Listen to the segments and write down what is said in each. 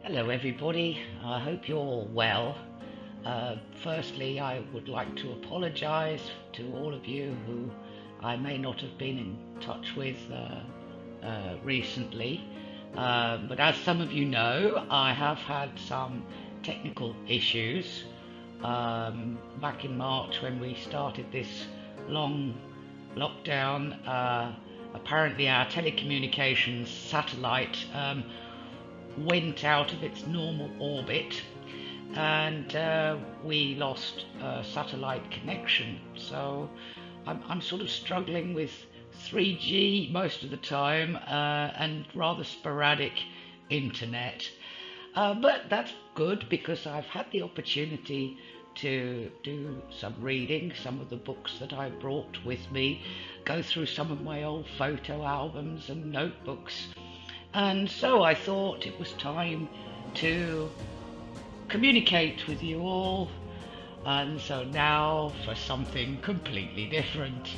Hello everybody, I hope you're all well. Firstly, I would like to apologise to all of you who I may not have been in touch with recently, but as some of you know, I have had some technical issues back in March when we started this long lockdown. Apparently our telecommunications satellite went out of its normal orbit and we lost satellite connection, so I'm sort of struggling with 3G most of the time and rather sporadic internet, but that's good because I've had the opportunity to do some reading, some of the books that I brought with me, go through some of my old photo albums and notebooks. And so I thought it was time to communicate with you all, and so now for something completely different.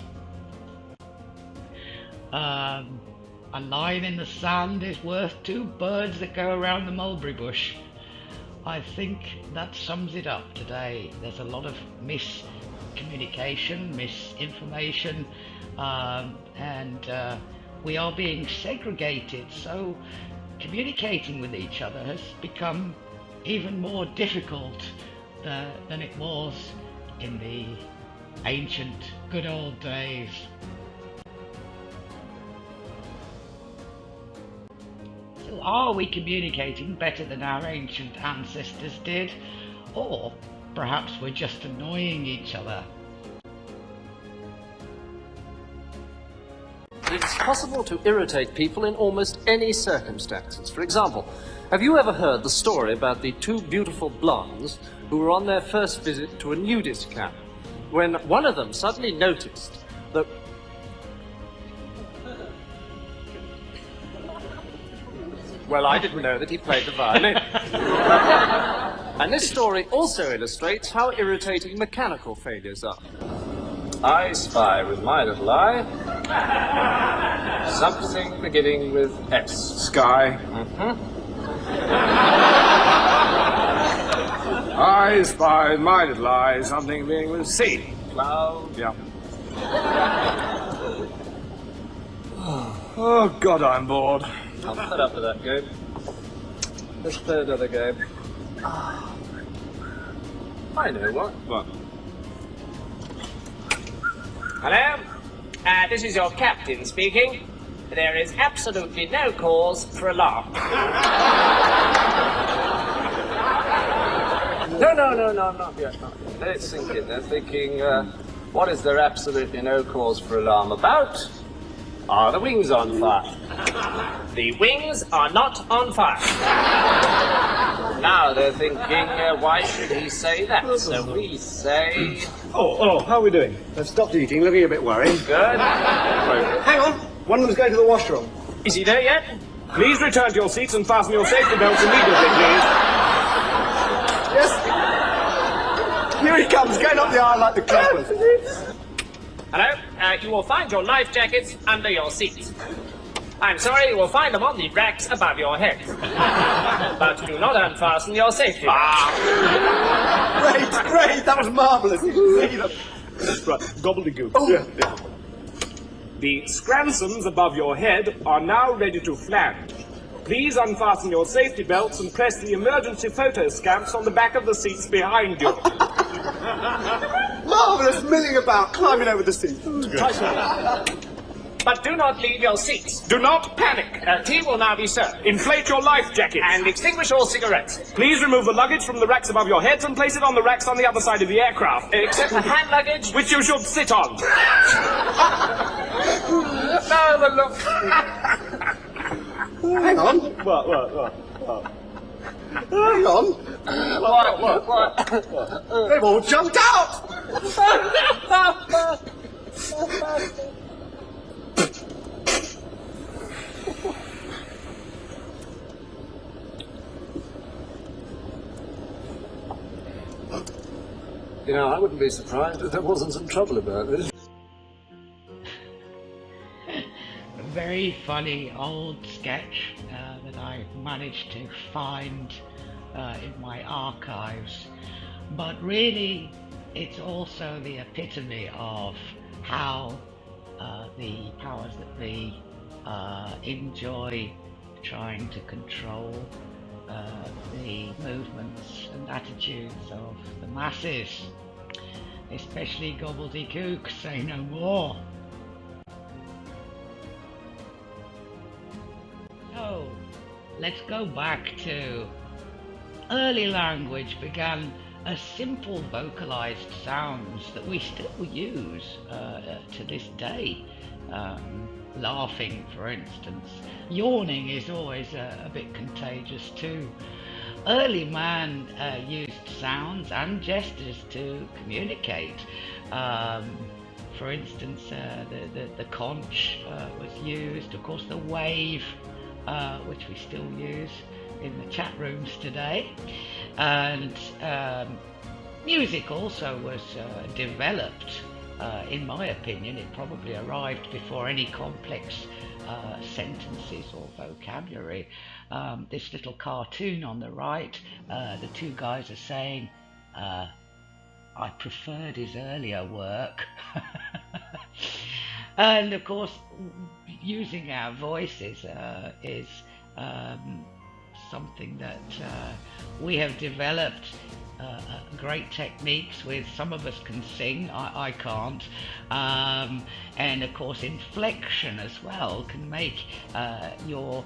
A line in the sand is worth two birds that go around the mulberry bush. I think that sums it up today. There's a lot of miscommunication, misinformation, and we are being segregated, so communicating with each other has become even more difficult than it was in the ancient good old days. So are we communicating better than our ancient ancestors did? Or perhaps we're just annoying each other? It's possible to irritate people in almost any circumstances. For example, have you ever heard the story about the two beautiful blondes who were on their first visit to a nudist camp, when one of them suddenly noticed that... Well, I didn't know that he played the violin. And this story also illustrates how irritating mechanical failures are. I spy with my little eye something beginning with S. Sky. I spy with my little eye something beginning with C. Cloud. Yeah. Oh God, I'm bored. I'm fed up with that game. Let's play another game. I know what. What? Hello? This is your captain speaking. There is absolutely no cause for alarm. No, not yet. Let it sink in. They're thinking, what is there absolutely no cause for alarm about? Are the wings on fire? The wings are not on fire. Now they're thinking, why should he say that? So we say... Oh, how are we doing? They've stopped eating, looking a bit worried. Good. Hang on, one of them's going to the washroom. Is he there yet? Please return to your seats and fasten your safety belts immediately, please. Yes. Here he comes, going up the aisle like the clappers. Hello? You will find your life jackets under your seats. I'm sorry, you will find them on the racks above your head. But do not unfasten your safety belts. Great, that was marvellous. Right, gobbledygook. Oh. Yeah. The scransons above your head are now ready to flange. Please unfasten your safety belts and press the emergency photo stamps on the back of the seats behind you. Marvellous, milling about, climbing over the seat. But do not leave your seats. Do not panic. Tea will now be served. Inflate your life jackets. And extinguish all cigarettes. Please remove the luggage from the racks above your heads and place it on the racks on the other side of the aircraft. Except the hand luggage, which you should sit on. Now the look. Hang on. What? Hang on. What? They've all jumped out! You know, I wouldn't be surprised if there wasn't some trouble about this. Very very funny old sketch that I managed to find in my archives, but really it's also the epitome of how the powers that be enjoy trying to control the movements and attitudes of the masses, especially gobbledygook, say no more. So let's go back to early language began as simple vocalized sounds that we still use to this day. Laughing, for instance. Yawning is always a bit contagious too. Early man used sounds and gestures to communicate. For instance, the conch was used, of course the wave, which we still use in the chat rooms today, and music also was developed. In my opinion, it probably arrived before any complex sentences or vocabulary. This little cartoon on the right, the two guys are saying, I preferred his earlier work. And of course, using our voices is something that we have developed great techniques with. Some of us can sing, I can't, and of course inflection as well can make your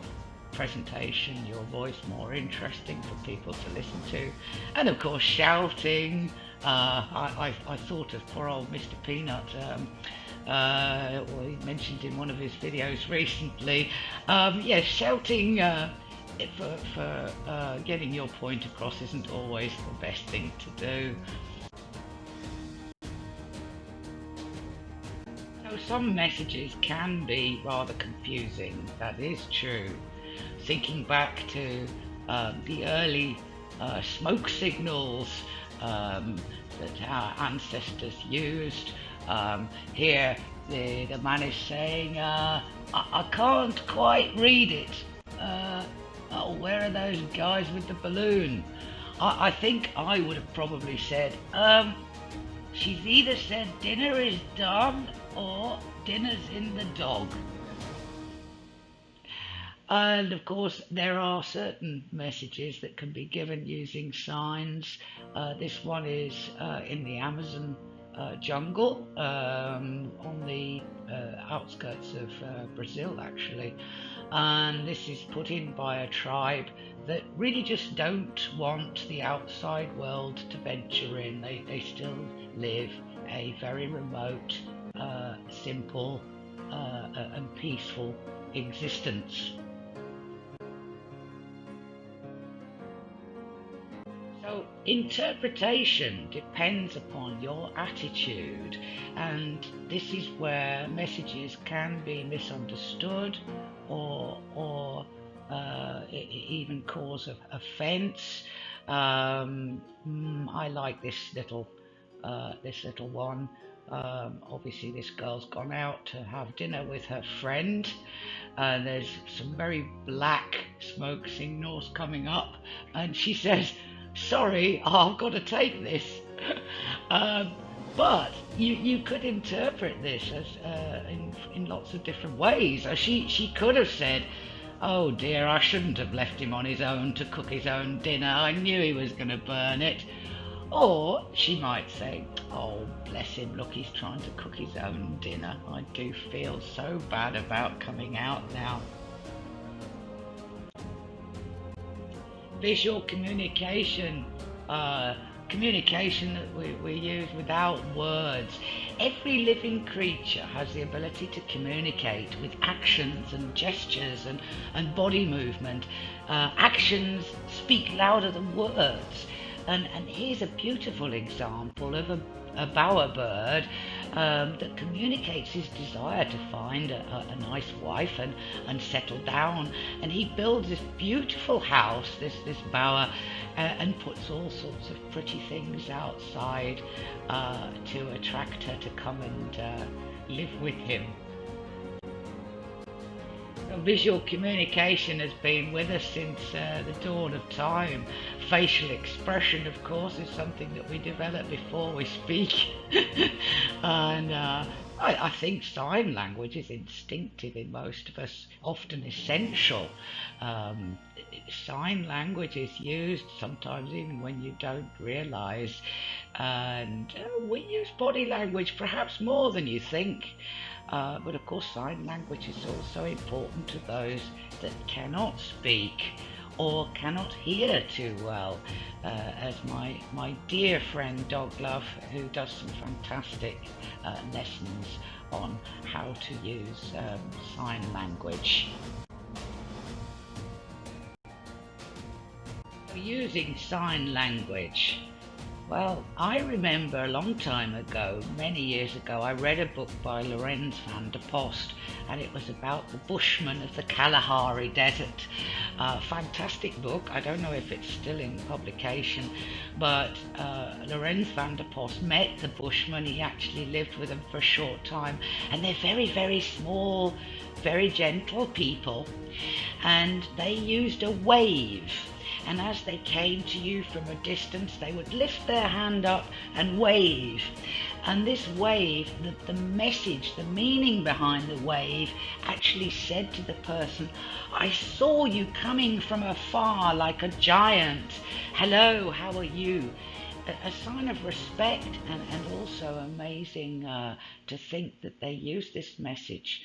presentation, your voice more interesting for people to listen to. And of course shouting. I thought of poor old Mr. Peanut. He mentioned in one of his videos recently. Yes, shouting for getting your point across isn't always the best thing to do. So some messages can be rather confusing, that is true. Thinking back to the early smoke signals that our ancestors used. Here the man is saying, I can't quite read it. Oh, where are those guys with the balloon? I think I would have probably said, she's either said dinner is done or dinner's in the dog. And of course there are certain messages that can be given using signs. This one is in the Amazon jungle, on the outskirts of Brazil actually, and this is put in by a tribe that really just don't want the outside world to venture in. They still live a very remote, simple and peaceful existence. So interpretation depends upon your attitude, and this is where messages can be misunderstood or even cause offence. I like this little one. Obviously this girl's gone out to have dinner with her friend. There's some very black smoke signals coming up, and she says, sorry, I've got to take this. But you could interpret this as in lots of different ways. She could have said, oh dear, I shouldn't have left him on his own to cook his own dinner. I knew he was going to burn it. Or she might say, oh bless him, look, he's trying to cook his own dinner. I do feel so bad about coming out now. Visual communication, communication that we use without words. Every living creature has the ability to communicate with actions and gestures and body movement. Actions speak louder than words. And here's a beautiful example of a bowerbird that communicates his desire to find a nice wife and settle down. And he builds this beautiful house, this bower, and puts all sorts of pretty things outside to attract her to come and live with him. visual communication has been with us since the dawn of time. Facial expression, of course, is something that we develop before we speak. And I think sign language is instinctive in most of us, often essential. Sign language is used sometimes even when you don't realise, and we use body language perhaps more than you think. But of course sign language is also important to those that cannot speak or cannot hear too well, as my dear friend Doglove, who does some fantastic lessons on how to use sign language. Using sign language. Well, I remember a long time ago, many years ago, I read a book by Lorenz van der Post, and it was about the Bushmen of the Kalahari Desert. Fantastic book. I don't know if it's still in publication, but Lorenz van der Post met the Bushmen. He actually lived with them for a short time, and they're very, very small, very gentle people, and they used a wave. And as they came to you from a distance, they would lift their hand up and wave. And this wave, the message, the meaning behind the wave actually said to the person, I saw you coming from afar like a giant. Hello, how are you? A sign of respect, and also amazing to think that they used this message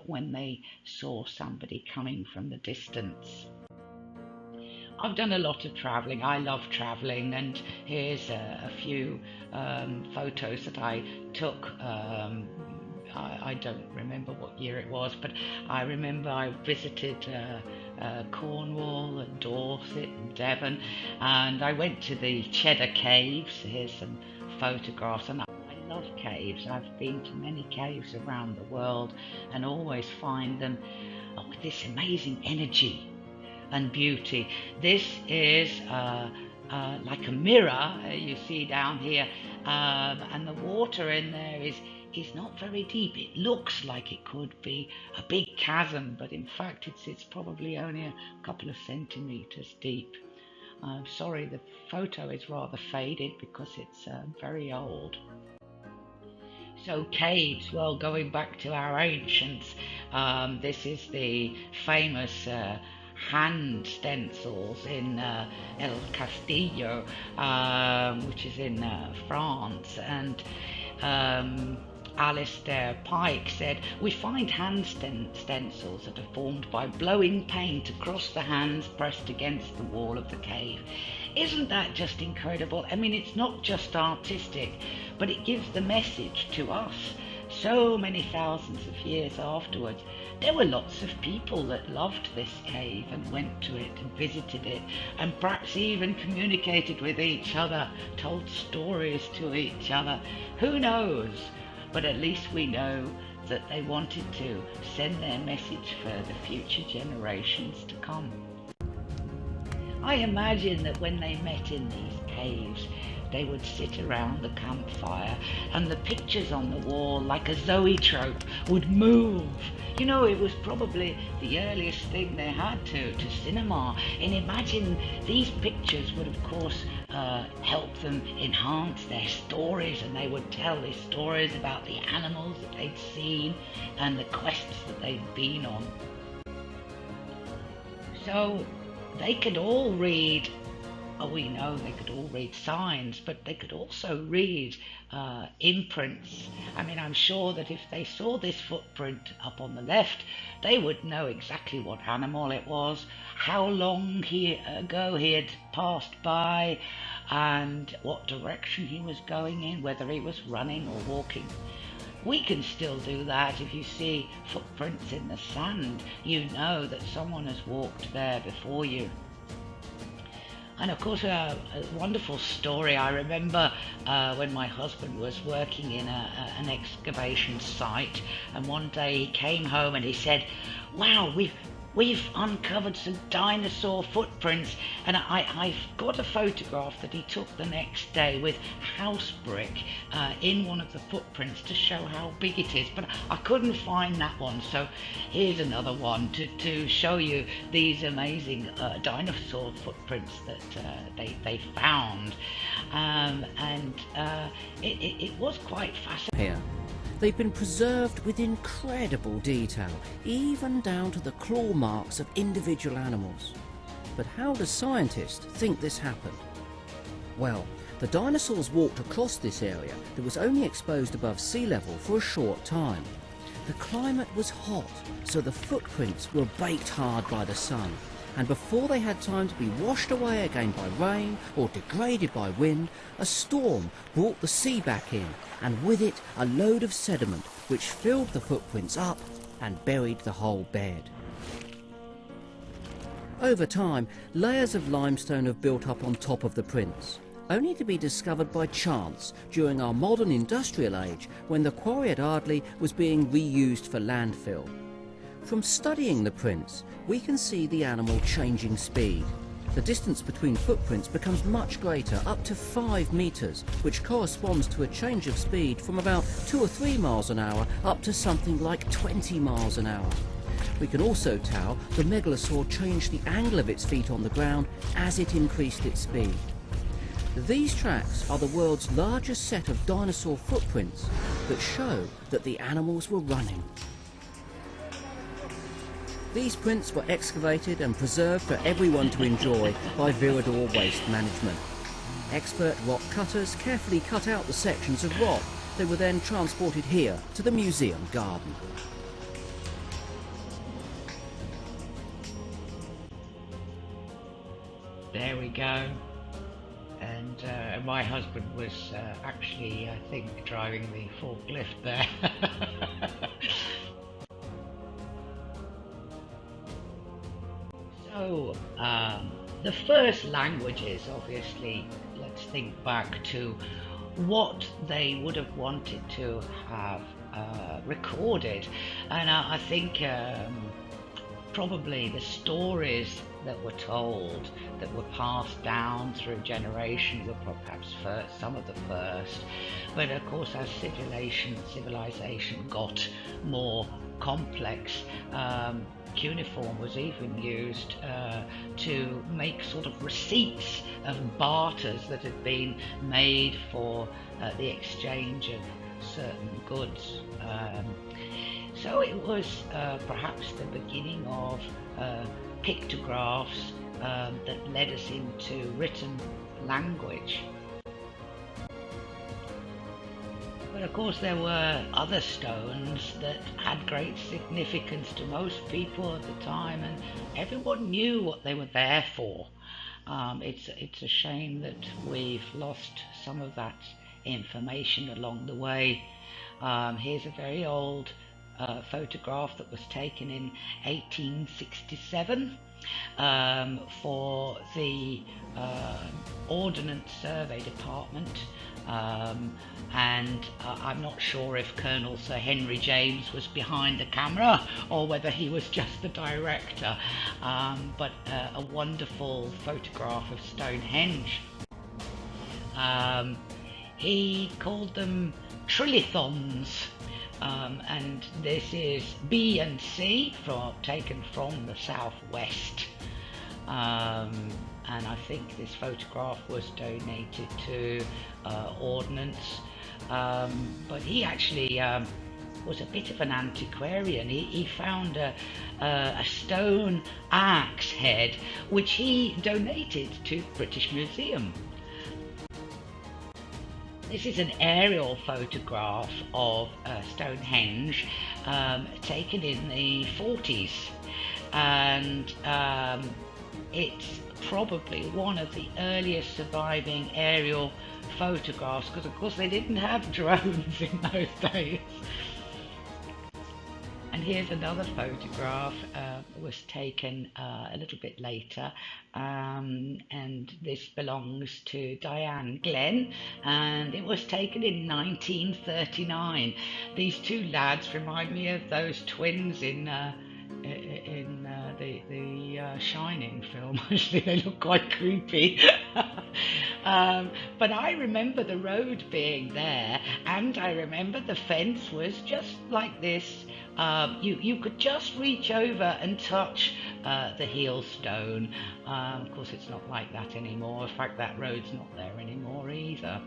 when they saw somebody coming from the distance. I've done a lot of travelling. I love travelling, and here's a few photos that I took. I don't remember what year it was, but I remember I visited Cornwall and Dorset and Devon, and I went to the Cheddar Caves. Here's some photographs, and I love caves. I've been to many caves around the world and always find them with this amazing energy and beauty. This is like a mirror you see down here, and the water in there is not very deep. It looks like it could be a big chasm, but in fact it's probably only a couple of centimeters deep. I'm sorry, the photo is rather faded because it's very old. So caves, well, going back to our ancients, this is the famous hand stencils in El Castillo, which is in France, and Alistair Pike said, we find hand stencils that are formed by blowing paint across the hands pressed against the wall of the cave. Isn't that just incredible? I mean, it's not just artistic, but it gives the message to us. So many thousands of years afterwards, there were lots of people that loved this cave and went to it and visited it, and perhaps even communicated with each other, told stories to each other. Who knows? But at least we know that they wanted to send their message for the future generations to come. I imagine that when they met in these caves, they would sit around the campfire, and the pictures on the wall, like a zoetrope, would move. You know, it was probably the earliest thing they had to cinema. And imagine these pictures would, of course, help them enhance their stories, and they would tell these stories about the animals that they'd seen and the quests that they'd been on. So they could all read. We know they could all read signs, but they could also read imprints. I mean, I'm sure that if they saw this footprint up on the left, they would know exactly what animal it was, how long ago he had passed by, and what direction he was going in, whether he was running or walking. We can still do that. If you see footprints in the sand, you know that someone has walked there before you. And of course, a wonderful story. I remember when my husband was working in an excavation site, and one day he came home and he said, wow, we've uncovered some dinosaur footprints, and I've got a photograph that he took the next day with house brick in one of the footprints to show how big it is, but I couldn't find that one, so here's another one to show you these amazing dinosaur footprints that they found, and it was quite fascinating. Here, they've been preserved with incredible detail, even down to the claw marks of individual animals. But how do scientists think this happened? Well, the dinosaurs walked across this area that was only exposed above sea level for a short time. The climate was hot, so the footprints were baked hard by the sun, and before they had time to be washed away again by rain or degraded by wind, a storm brought the sea back in, and with it a load of sediment which filled the footprints up and buried the whole bed. Over time, layers of limestone have built up on top of the prints, only to be discovered by chance during our modern industrial age when the quarry at Ardley was being reused for landfill. From studying the prints, we can see the animal changing speed. The distance between footprints becomes much greater, up to 5 meters, which corresponds to a change of speed from about 2 or 3 miles an hour up to something like 20 miles an hour. We can also tell the megalosaur changed the angle of its feet on the ground as it increased its speed. These tracks are the world's largest set of dinosaur footprints that show that the animals were running. These prints were excavated and preserved for everyone to enjoy by Viridor Waste Management. Expert rock cutters carefully cut out the sections of rock. They were then transported here to the museum garden. There we go. And my husband was actually, I think, driving the forklift there. So, the first languages, obviously, let's think back to what they would have wanted to have recorded. And I think probably the stories that were told, that were passed down through generations, were perhaps some of the first. But of course, as civilization got more complex, cuneiform was even used to make sort of receipts of barters that had been made for the exchange of certain goods. So it was perhaps the beginning of pictographs that led us into written language. But of course there were other stones that had great significance to most people at the time, and everyone knew what they were there for. It's a shame that we've lost some of that information along the way. Here's a very old photograph that was taken in 1867 for the Ordnance Survey Department, and I'm not sure if Colonel Sir Henry James was behind the camera or whether he was just the director, but a wonderful photograph of Stonehenge. He called them trilithons. And this is B and C taken from the southwest, and I think this photograph was donated to Ordnance, but he actually was a bit of an antiquarian. He found a stone axe head which he donated to the British Museum. This is an aerial photograph of Stonehenge taken in the 40s, and it's probably one of the earliest surviving aerial photographs, because of course they didn't have drones in those days. And here's another photograph that was taken a little bit later, and this belongs to Diane Glenn, and it was taken in 1939. These two lads remind me of those twins in the Shining film. Actually, they look quite creepy. But I remember the road being there, and I remember the fence was just like this. You could just reach over and touch the heel stone. Of course, it's not like that anymore. In fact, that road's not there anymore either.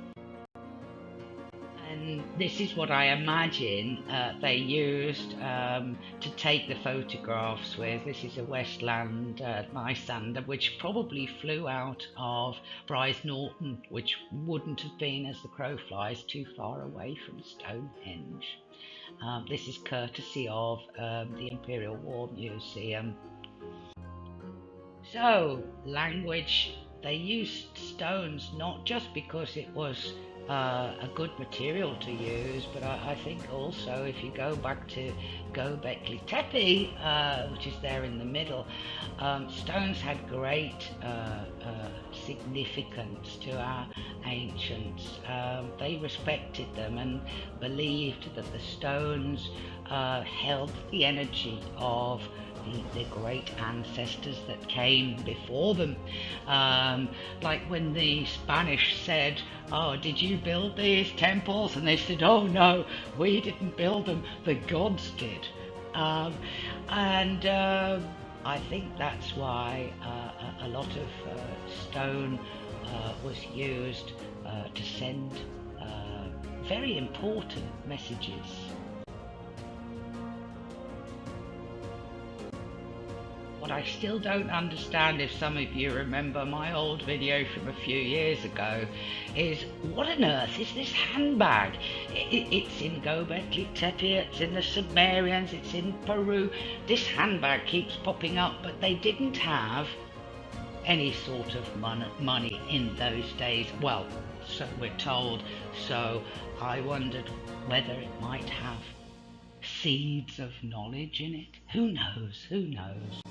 And this is what I imagine they used to take the photographs with. This is a Westland Lysander, which probably flew out of Bryce Norton, which wouldn't have been, as the crow flies, too far away from Stonehenge. This is courtesy of the Imperial War Museum. So, language, they used stones not just because it was a good material to use, but I think also if you go back to Gobekli Tepe, which is there in the middle, stones had great significance to our ancients. They respected them and believed that the stones held the energy of the great ancestors that came before them. Like when the Spanish said, "Oh, did you build these temples?" And they said, "Oh no, we didn't build them, the gods did." I think that's why a lot of stone was used to send very important messages. What I still don't understand, if some of you remember my old video from a few years ago, is what on earth is this handbag? It's in Gobekli Tepe, it's in the Sumerians, it's in Peru. This handbag keeps popping up, but they didn't have any sort of money in those days. Well, so we're told. So I wondered whether it might have seeds of knowledge in it. Who knows? Who knows?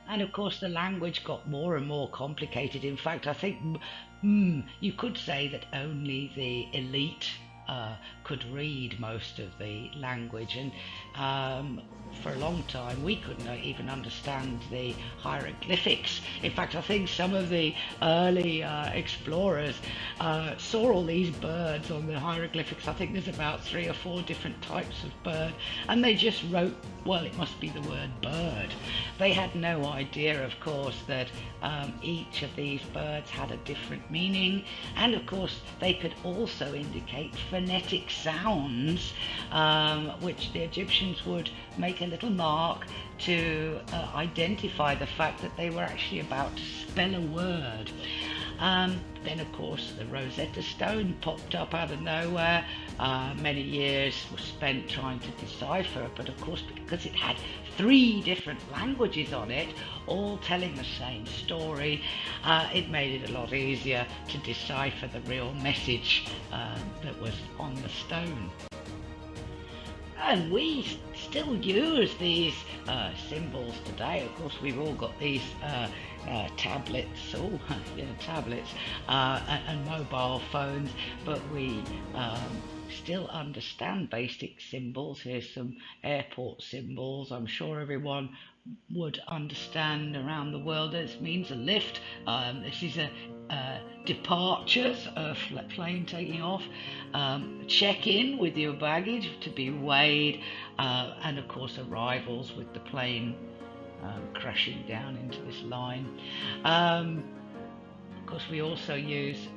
And of course the language got more and more complicated. In fact, I think you could say that only the elite could read most of the language, and for a long time we couldn't even understand the hieroglyphics. In fact, I think some of the early explorers saw all these birds on the hieroglyphics. I think there's about 3 or 4 different types of bird, and they just wrote, well, it must be the word bird. They had no idea, of course, that each of these birds had a different meaning, and of course they could also indicate phonetic sounds, which the Egyptians would make a little mark to identify the fact that they were actually about to spell a word. Then of course the Rosetta Stone popped up out of nowhere. Many years were spent trying to decipher it, but of course because it had 3 different languages on it, all telling the same story, it made it a lot easier to decipher the real message that was on the stone. And we still use these symbols today. Of course, we've all got these tablets, tablets and mobile phones, but we still understand basic symbols. Here's some airport symbols. I'm sure everyone would understand around the world. This means a lift. This is a departures, a plane taking off. Check-in with your baggage to be weighed, and of course arrivals with the plane crashing down into this line. Of course, we also use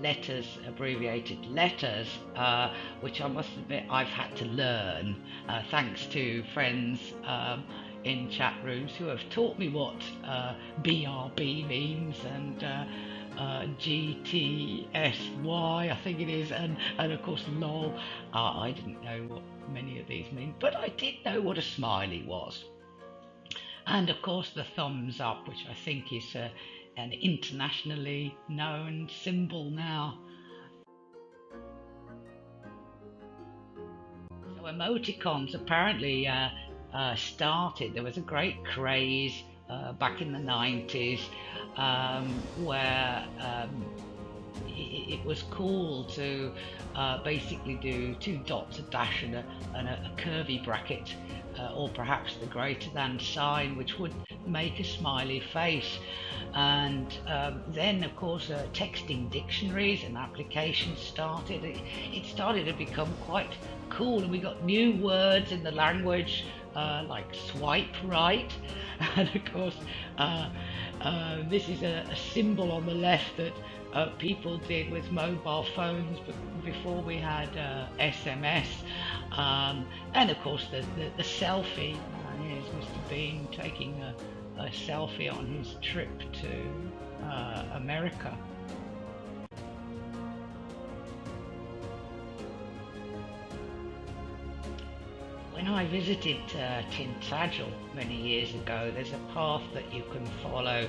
letters, abbreviated letters, which I must admit I've had to learn, thanks to friends in chat rooms who have taught me what BRB means, and GTSY, I think it is, and of course LOL. I didn't know what many of these mean, but I did know what a smiley was. And of course the thumbs up, which I think is an internationally known symbol now. So emoticons apparently started. There was a great craze back in the 90s where it was cool to basically do 2 dots, a dash and a curvy bracket, or perhaps the greater than sign, which would make a smiley face. And then of course texting dictionaries and applications started. It started to become quite cool, and we got new words in the language, like swipe right. And of course this is a symbol on the left that people did with mobile phones, but before we had SMS. And of course the selfie. Here's Mr. Bean taking a selfie on his trip to America. When I visited Tintagel many years ago, there's a path that you can follow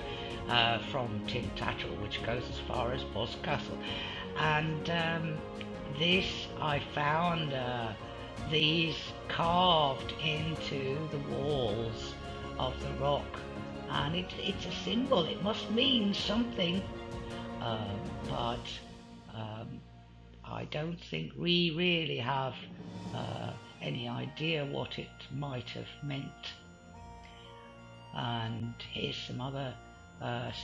from Tintagel, which goes as far as Boscastle. And this, I found these carved into the walls of the rock, and it's a symbol. It must mean something, but I don't think we really have any idea what it might have meant. And here's some other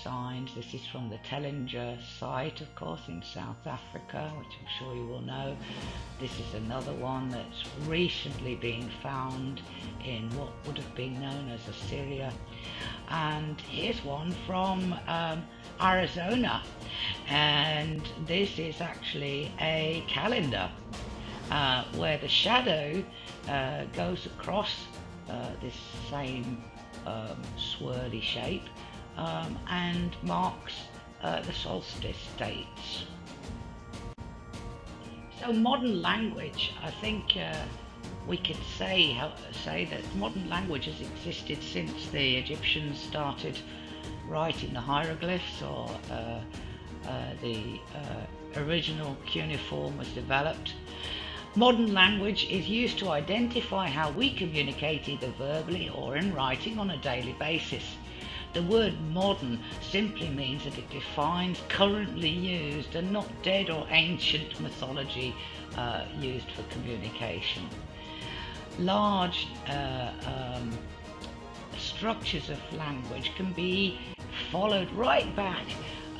signs. This is from the Tellinger site, of course, in South Africa, which I'm sure you will know. This is another one that's recently been found in what would have been known as Assyria. And here's one from Arizona, and this is actually a calendar where the shadow goes across this same swirly shape and marks the solstice dates. So modern language, I think we could say that modern language has existed since the Egyptians started writing the hieroglyphs, or the original cuneiform was developed. Modern language is used to identify how we communicate either verbally or in writing on a daily basis. The word modern simply means that it defines currently used and not dead or ancient mythology used for communication. Large structures of language can be followed right back.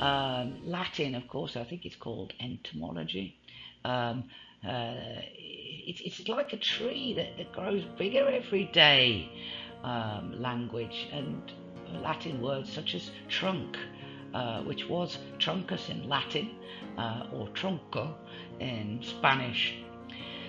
Latin, of course, I think it's called entomology. It's like a tree that grows bigger every day. Language, and Latin words such as trunk, which was truncus in Latin, or tronco in Spanish.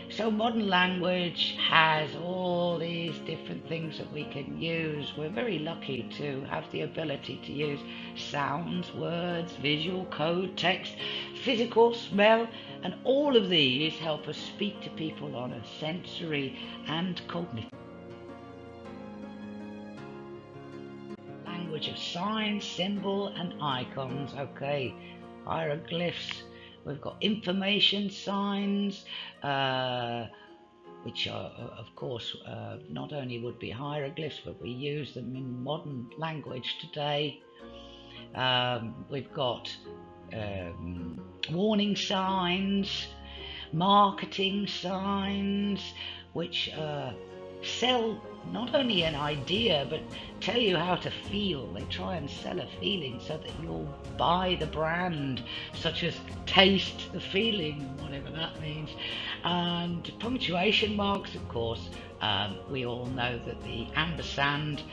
So modern language has all these different things that we can use. We're very lucky to have the ability to use sounds, words, visual, code, text, physical, smell, and all of these help us speak to people on a sensory and cognitive language of signs, symbol, and icons. Okay, hieroglyphs. We've got information signs, which are, of course, not only would be hieroglyphs, but we use them in modern language today. We've got warning signs, marketing signs, which sell not only an idea but tell you how to feel. They try and sell a feeling so that you'll buy the brand, such as taste the feeling, whatever that means. And punctuation marks, of course. We all know that the ampersand,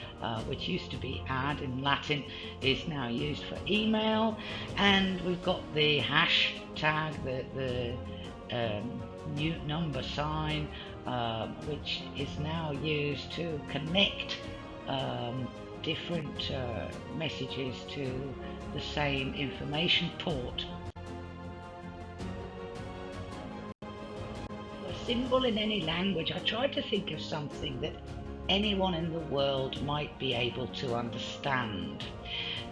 which used to be ad in Latin, is now used for email. And we've got the hashtag, the new number sign, which is now used to connect different messages to the same information port. A symbol in any language, I tried to think of something that anyone in the world might be able to understand,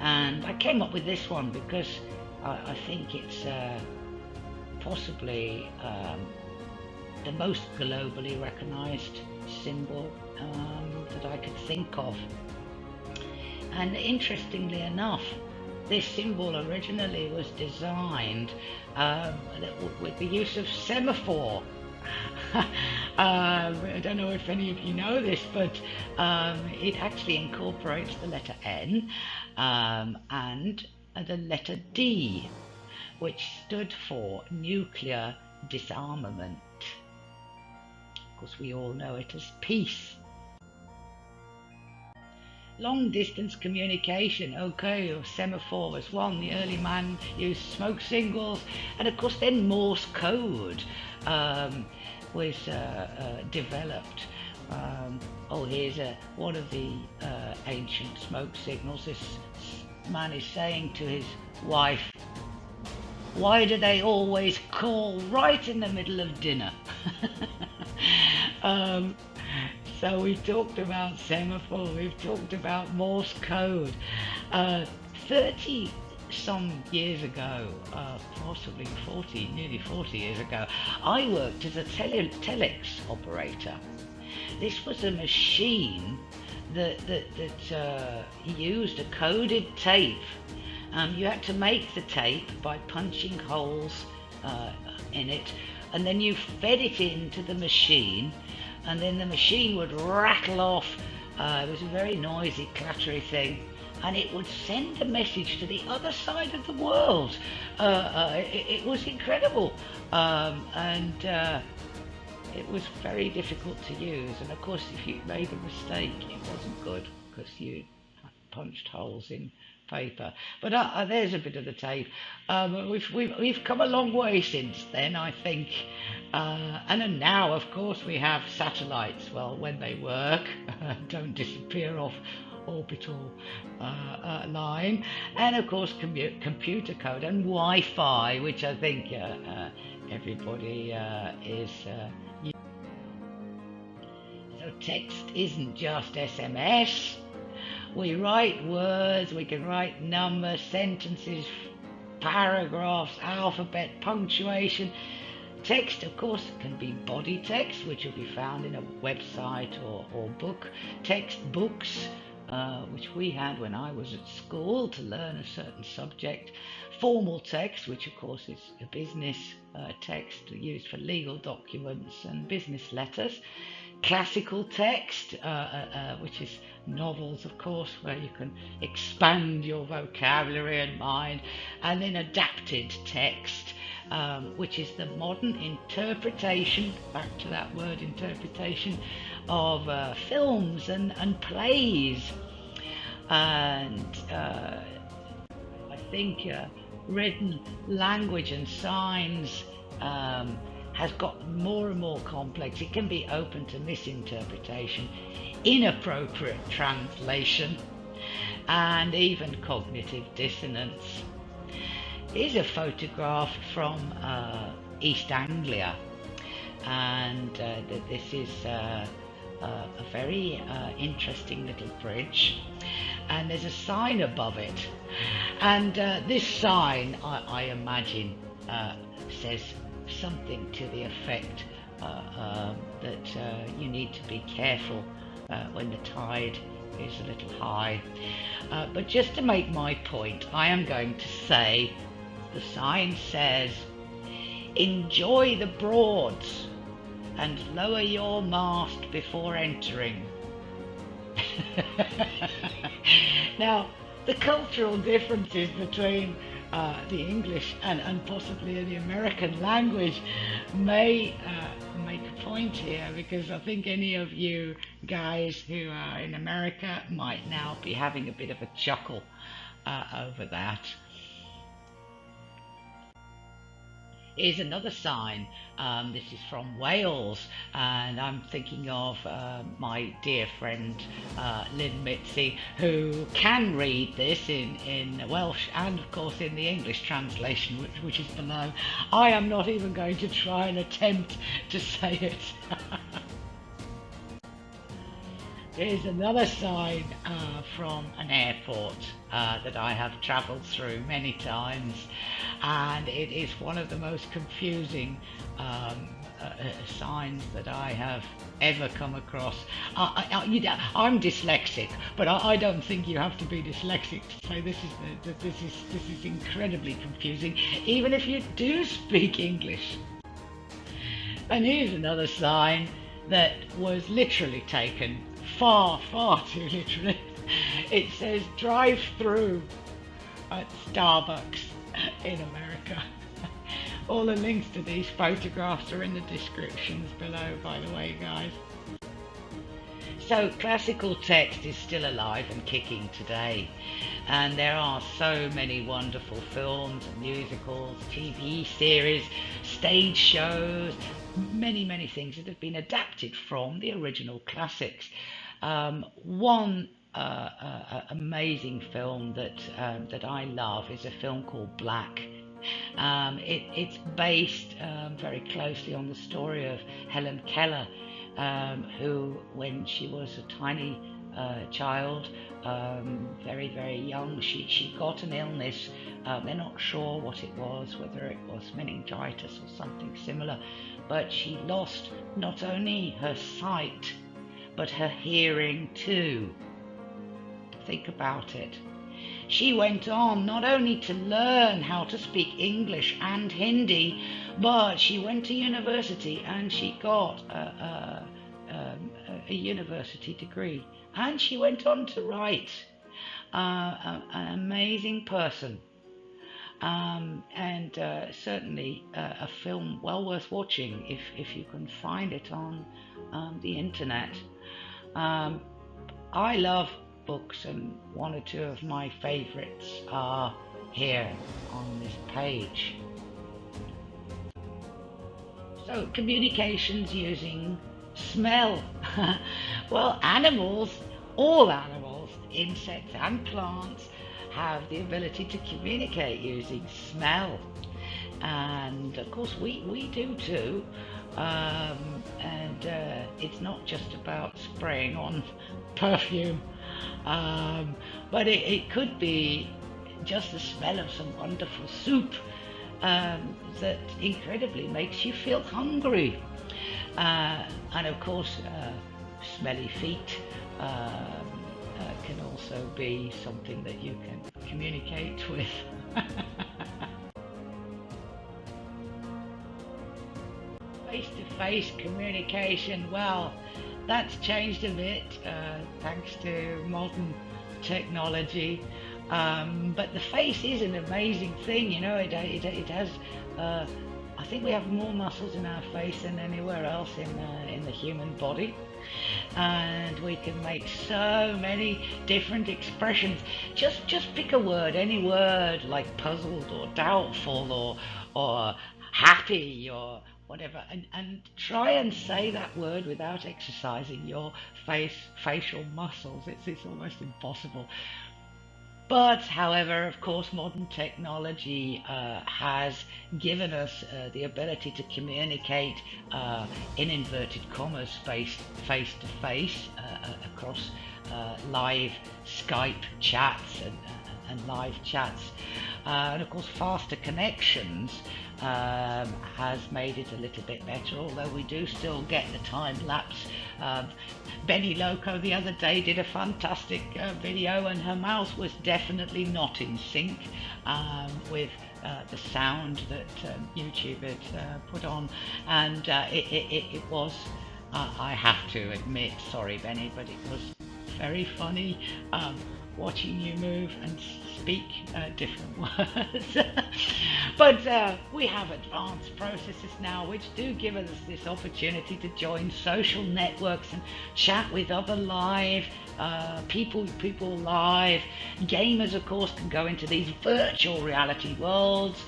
and I came up with this one because I think it's possibly the most globally recognized symbol that I could think of. And interestingly enough, this symbol originally was designed with the use of semaphore. I don't know if any of you know this, but it actually incorporates the letter N and the letter D, which stood for nuclear disarmament. Of course, we all know it as peace. Long distance communication, okay, semaphore was one. The early man used smoke signals, and of course then Morse code was developed. Here's one of the ancient smoke signals. This man is saying to his wife, "Why do they always call right in the middle of dinner?" So we've talked about semaphore, we've talked about Morse code. 30 some years ago, possibly 40, nearly 40 years ago, I worked as a telex operator. This was a machine that used a coded tape. You had to make the tape by punching holes in it, and then you fed it into the machine, and then the machine would rattle off. It was a very noisy, clattery thing, and it would send a message to the other side of the world. It was incredible, and it was very difficult to use. And of course, if you made a mistake, it wasn't good, because you punched holes in paper. But there's a bit of the tape. We've come a long way since then, I think. And then now, of course, we have satellites. Well, when they work, don't disappear off orbital line, and of course computer code and Wi-Fi, which I think everybody is using. So text isn't just SMS. We write words, we can write numbers, sentences, paragraphs, alphabet, punctuation. Text, of course, can be body text, which will be found in a website or book. Textbooks, which we had when I was at school to learn a certain subject. Formal text, which of course is a business text used for legal documents and business letters. Classical text, which is novels, of course, where you can expand your vocabulary and mind. And then adapted text, which is the modern interpretation, back to that word interpretation, of films and plays. And I think written language and signs has got more and more complex. It can be open to misinterpretation, inappropriate translation, and even cognitive dissonance. Here's a photograph from East Anglia, and this is a very interesting little bridge, and there's a sign above it, and this sign, I imagine, says something to the effect that you need to be careful when the tide is a little high. But just to make my point, I am going to say the sign says, "Enjoy the Broads and lower your mast before entering." Now, the cultural differences between the English and possibly the American language may make a point here, because I think any of you guys who are in America might now be having a bit of a chuckle over that. Here's another sign. This is from Wales, and I'm thinking of my dear friend Lynn Mitzi, who can read this in Welsh and of course in the English translation, which is below. I am not even going to try and attempt to say it. Here's another sign from an airport that I have travelled through many times, and it is one of the most confusing signs that I have ever come across. I'm dyslexic, but I don't think you have to be dyslexic to say this is incredibly confusing, even if you do speak English. And here's another sign that was literally taken far too literally. It says drive through at Starbucks in America. All the links to these photographs are in the descriptions below, by the way, guys. So classical text is still alive and kicking today, and there are so many wonderful films, musicals, TV series, stage shows, many things that have been adapted from the original classics. One amazing film that I love is a film called Black. It's based very closely on the story of Helen Keller, who, when she was a tiny child, very young, she got an illness. They're not sure what it was, whether it was meningitis or something similar, but she lost not only her sight, but her hearing too. Think about it. She went on not only to learn how to speak English and Hindi, but she went to university and she got a university degree. And she went on to write. An amazing person. And certainly a film well worth watching if you can find it on the internet. I love books, and one or two of my favorites are here on this page. So, communications using smell. Well, animals, all animals, insects and plants, have the ability to communicate using smell, and of course we do too. And it's not just about spraying on perfume, but it could be just the smell of some wonderful soup that incredibly makes you feel hungry. And of course, smelly feet can also be something that you can communicate with. Face-to-face communication, well, that's changed a bit thanks to modern technology, but the face is an amazing thing, you know. It has I think we have more muscles in our face than anywhere else in the human body, and we can make so many different expressions. Just pick a word, any word, like puzzled or doubtful or happy or whatever, and try and say that word without exercising your facial muscles. It's almost impossible. But, however, of course, modern technology has given us the ability to communicate in inverted commas face to face across live Skype chats and live chats. And of course, faster connections has made it a little bit better, although we do still get the time lapse. Benny Loco the other day did a fantastic video, and her mouse was definitely not in sync with the sound that YouTube had put on, and it was, I have to admit, sorry Benny, but it was very funny watching you move and speak different words. But we have advanced processes now which do give us this opportunity to join social networks and chat with other live people live. Gamers, of course, can go into these virtual reality worlds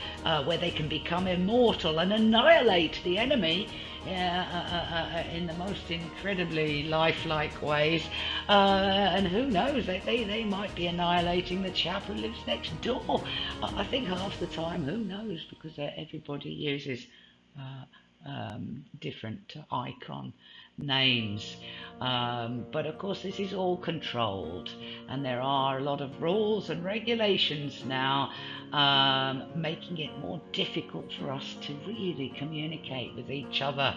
where they can become immortal and annihilate the enemy in the most incredibly lifelike ways, and who knows, they might be annihilating the chap who lives next door. I think half the time, who knows, because everybody uses different icon names, but of course this is all controlled, and there are a lot of rules and regulations now, making it more difficult for us to really communicate with each other.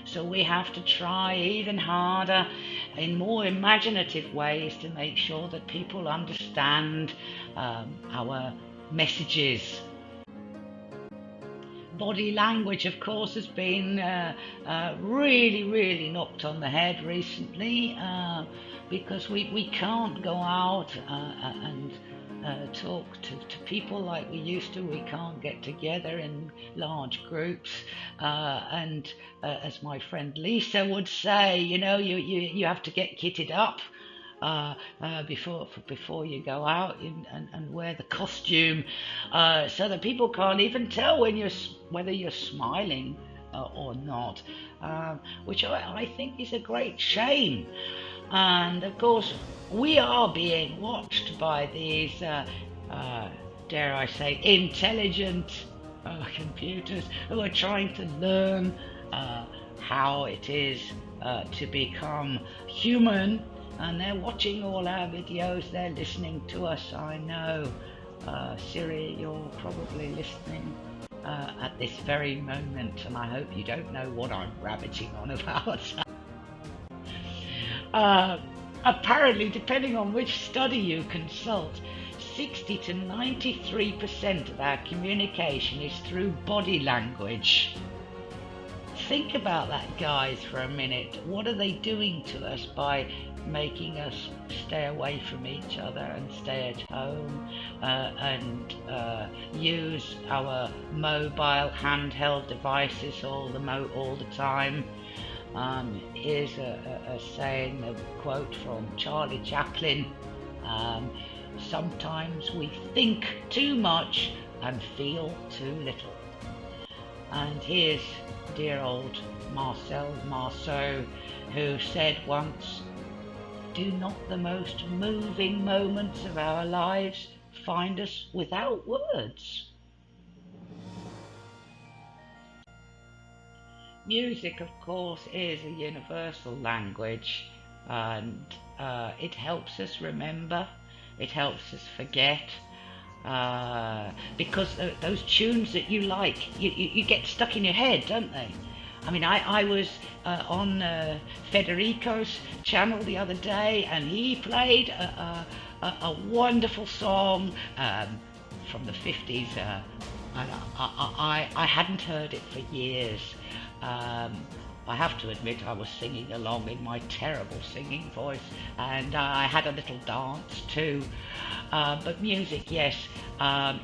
So we have to try even harder in more imaginative ways to make sure that people understand our messages. Body language, of course, has been really knocked on the head recently, because we can't go out and talk to people like we used to. We can't get together in large groups, and as my friend Lisa would say, you have to get kitted up before you go out and wear the costume, so that people can't even tell whether you're smiling or not, which I think is a great shame. And of course we are being watched by these dare I say intelligent computers who are trying to learn how it is to become human. And they're watching all our videos, they're listening to us, I know. Siri, you're probably listening at this very moment, and I hope you don't know what I'm rabbiting on about. Apparently, depending on which study you consult, 60 to 93% of our communication is through body language. Think about that, guys, for a minute. What are they doing to us by making us stay away from each other and stay at home, and use our mobile handheld devices all the time? Here's a saying, a quote from Charlie Chaplin: sometimes we think too much and feel too little. And here's dear old Marcel Marceau, who said once, "Do not the most moving moments of our lives find us without words?" Music, of course, is a universal language, and it helps us remember, it helps us forget, because those tunes that you like, you get stuck in your head, don't they? I mean, I was on Federico's channel the other day, and he played a wonderful song from the 50s. I hadn't heard it for years. I have to admit I was singing along in my terrible singing voice, and I had a little dance too. But music, yes,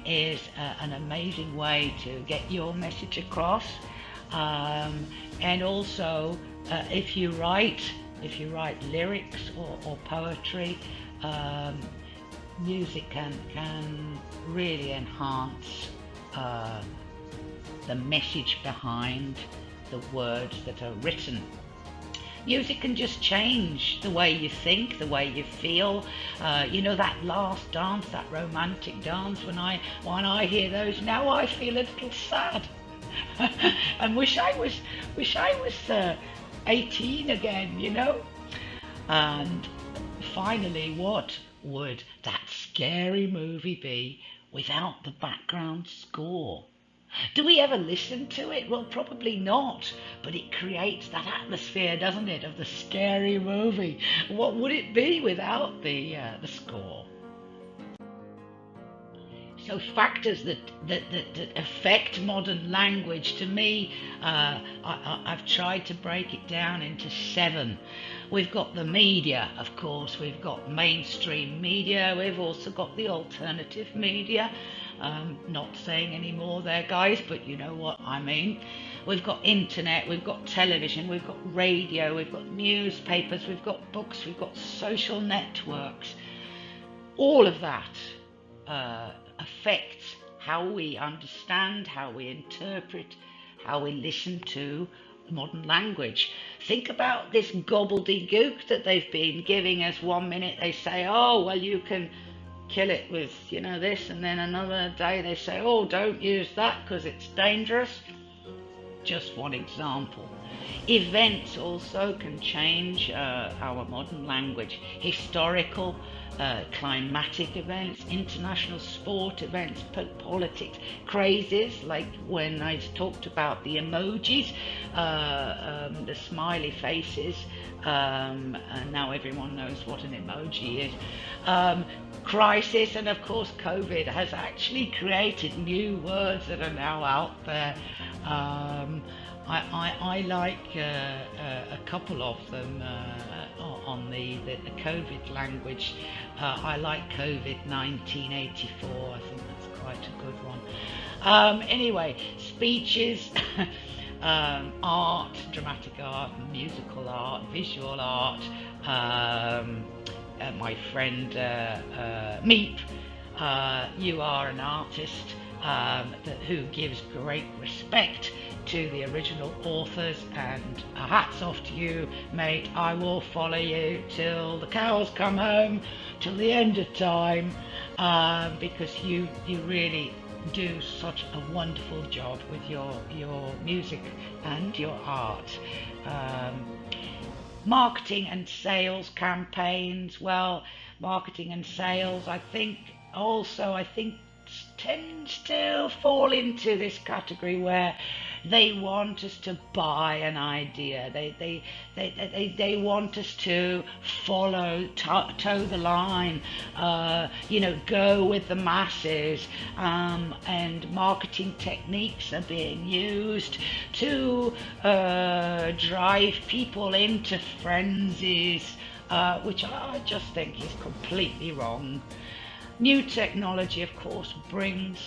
is an amazing way to get your message across. And also, if you write lyrics or poetry, music can really enhance the message behind the words that are written. Music can just change the way you think, the way you feel. That last dance, that romantic dance, when I hear those now, I feel a little sad. And wish I was 18 again, And finally, what would that scary movie be without the background score? Do we ever listen to it? Well, probably not, but it creates that atmosphere, doesn't it, of the scary movie. What would it be without the score? So factors that affect modern language, to me, I've tried to break it down into 7. We've got the media, of course. We've got mainstream media. We've also got the alternative media. Not saying any more there, guys, but you know what I mean. We've got internet, we've got television, we've got radio, we've got newspapers, we've got books, we've got social networks. All of that affects how we understand, how we interpret, how we listen to modern language. Think about this gobbledygook that they've been giving us. One minute they say, oh, well, you can kill it with, this, and then another day they say, oh, don't use that because it's dangerous. just one example. Events also can change our modern language. Historical, climatic events, international sport events, politics, crazes, like when I talked about the emojis, the smiley faces, and now everyone knows what an emoji is. Crisis, and of course COVID has actually created new words that are now out there. I like a couple of them on the COVID language. I like COVID 1984. I think that's quite a good one. Anyway, speeches, art, dramatic art, musical art, visual art. My friend Meep, you are an artist who gives great respect to the original authors, and hats off to you, mate. I will follow you till the cows come home, till the end of time, because you really do such a wonderful job with your music and your art. Marketing and sales campaigns. Well, marketing and sales, I think tends to fall into this category where they want us to buy an idea. They want us to follow, toe the line, go with the masses, and marketing techniques are being used to drive people into frenzies, which I just think is completely wrong. New technology, of course, brings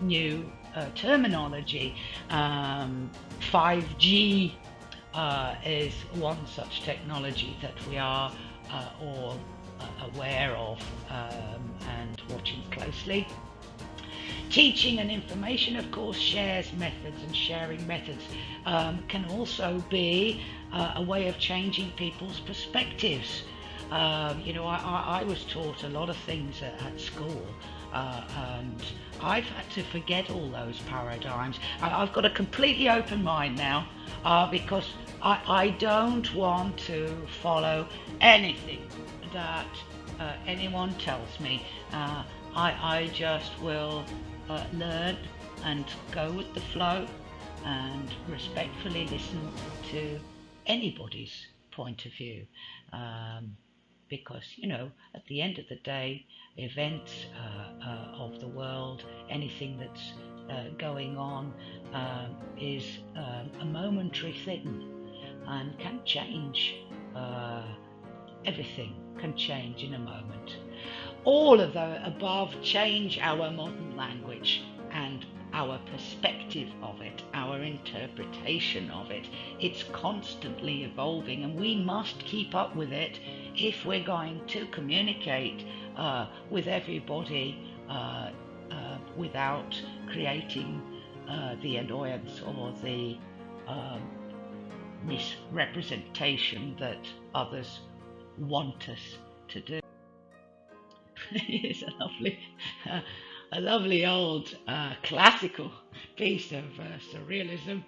new terminology. 5G is one such technology that we are all aware of and watching closely. Teaching and information, of course, shares methods, and sharing methods can also be a way of changing people's perspectives. I was taught a lot of things at school, and I've had to forget all those paradigms. I've got a completely open mind now, because I don't want to follow anything that anyone tells me. I just will learn and go with the flow and respectfully listen to anybody's point of view. Because, at the end of the day, events of the world, anything that's going on is a momentary thing and can change. Everything can change in a moment. All of the above change our modern language and our perspective of it, our interpretation of it. It's constantly evolving, and we must keep up with it if we're going to communicate with everybody without creating the annoyance or the misrepresentation that others want us to do. It's a lovely old classical piece of surrealism.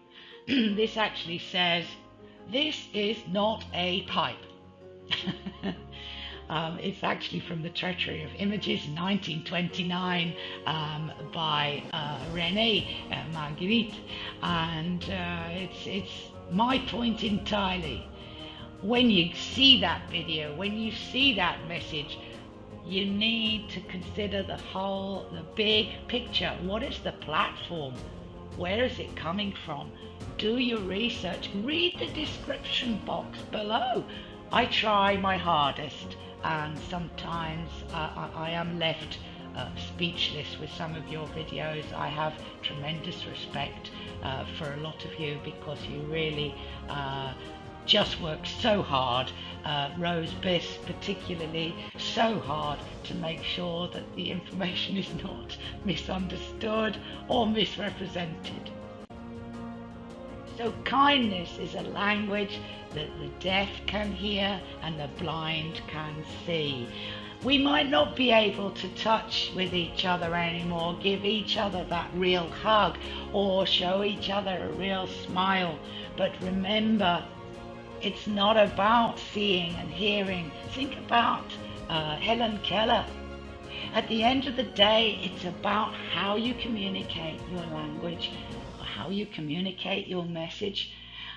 This actually says, "This is not a pipe." It's actually from The Treachery of Images, 1929, by René Magritte, and it's my point entirely. When you see that video, when you see that message, you need to consider the big picture. What is the platform? Where is it coming from? Do your research. Read the description box below. I try my hardest, and sometimes I am left speechless with some of your videos. I have tremendous respect for a lot of you, because you really just work so hard, Rose Biss particularly, so hard to make sure that the information is not misunderstood or misrepresented. So kindness is a language that the deaf can hear and the blind can see. We might not be able to touch with each other anymore, give each other that real hug, or show each other a real smile. But remember, it's not about seeing and hearing. Think about Helen Keller. At the end of the day, it's about how you communicate your language, how you communicate your message.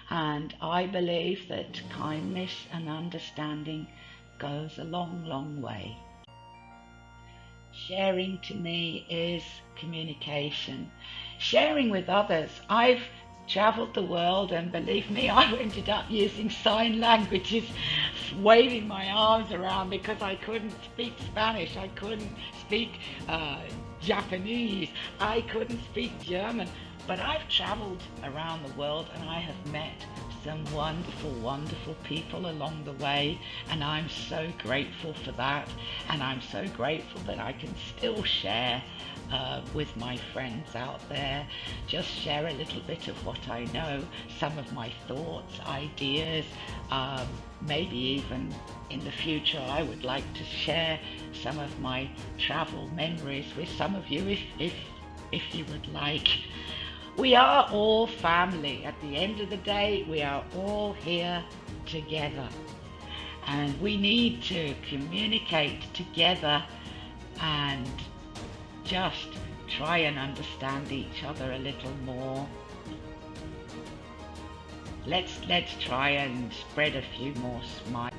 And I believe that kindness and understanding goes a long, long way. Sharing to me is communication. Sharing with others. I've travelled the world, and believe me, I ended up using sign languages, waving my arms around because I couldn't speak Spanish, I couldn't speak Japanese, I couldn't speak German. But I've travelled around the world and I have met some wonderful, wonderful people along the way, and I'm so grateful for that, and I'm so grateful that I can still share with my friends out there, just share a little bit of what I know, some of my thoughts, ideas, maybe even in the future I would like to share some of my travel memories with some of you if you would like. We are all family. At the end of the day, we are all here together. And we need to communicate together and just try and understand each other a little more. Let's try and spread a few more smiles.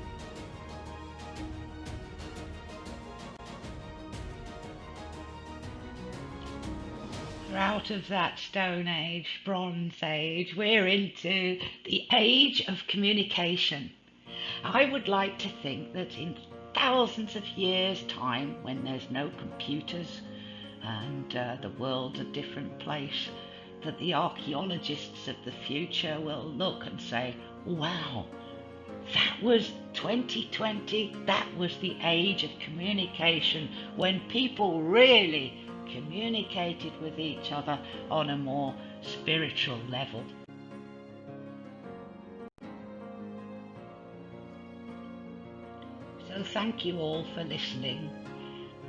Out of that Stone Age, Bronze Age, we're into the age of communication. I would like to think that in thousands of years' time, when there's no computers and the world's a different place, that the archaeologists of the future will look and say, wow, that was 2020, that was the age of communication, when people really communicated with each other on a more spiritual level. So thank you all for listening,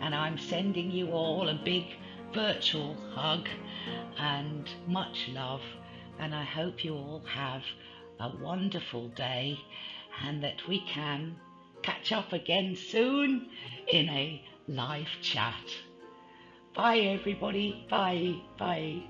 and I'm sending you all a big virtual hug and much love, and I hope you all have a wonderful day and that we can catch up again soon in a live chat. Bye everybody, bye, bye.